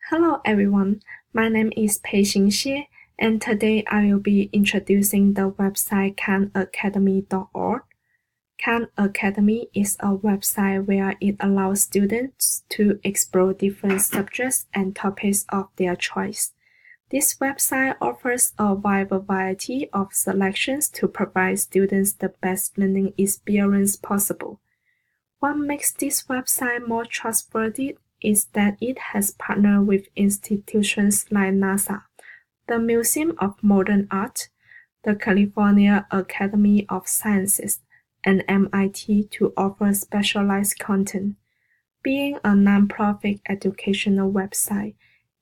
Hello everyone, my name is Peixin Xie, and today I will be introducing the website khanacademy.org. Khan Academy is a website where it allows students to explore different subjects and topics of their choice. This website offers a wide variety of selections to provide students the best learning experience possible. What makes this website more trustworthy is that it has partnered with institutions like NASA, the Museum of Modern Art, the California Academy of Sciences, and MIT to offer specialized content. Being a nonprofit educational website,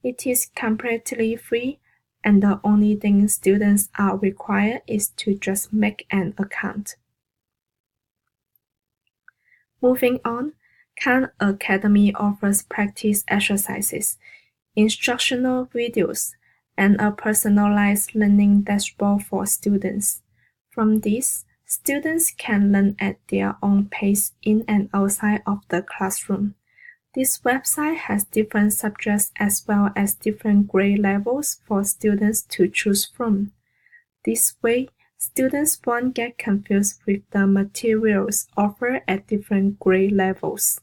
it is completely free, and the only thing students are required is to just make an account. Moving on, Khan Academy offers practice exercises, instructional videos, and a personalized learning dashboard for students. From this, students can learn at their own pace in and outside of the classroom. This website has different subjects as well as different grade levels for students to choose from. This way, students won't get confused with the materials offered at different grade levels.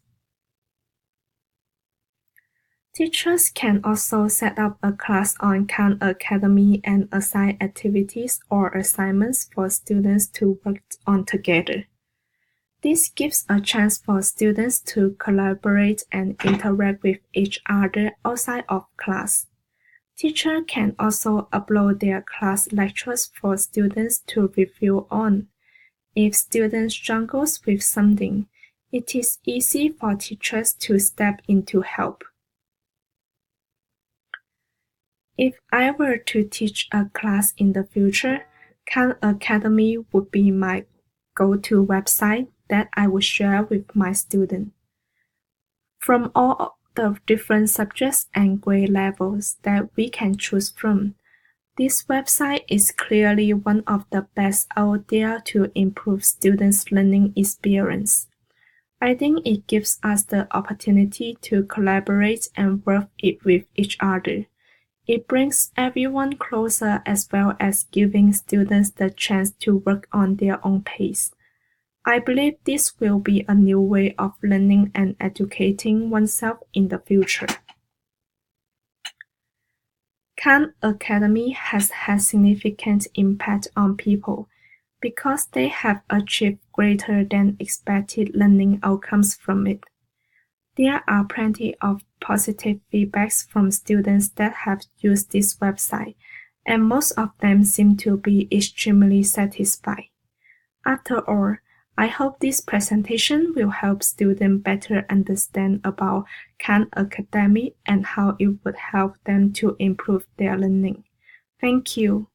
Teachers can also set up a class on Khan Academy and assign activities or assignments for students to work on together. This gives a chance for students to collaborate and interact with each other outside of class. Teachers can also upload their class lectures for students to review on. If students struggle with something, it is easy for teachers to step in to help. If I were to teach a class in the future, Khan Academy would be my go-to website that I would share with my students. From all the different subjects and grade levels that we can choose from, this website is clearly one of the best out there to improve students' learning experience. I think it gives us the opportunity to collaborate and work with each other. It brings everyone closer as well as giving students the chance to work on their own pace. I believe this will be a new way of learning and educating oneself in the future. Khan Academy has had significant impact on people because they have achieved greater than expected learning outcomes from it. There are plenty of positive feedbacks from students that have used this website, and most of them seem to be extremely satisfied. After all, I hope this presentation will help students better understand about Khan Academy and how it would help them to improve their learning. Thank you.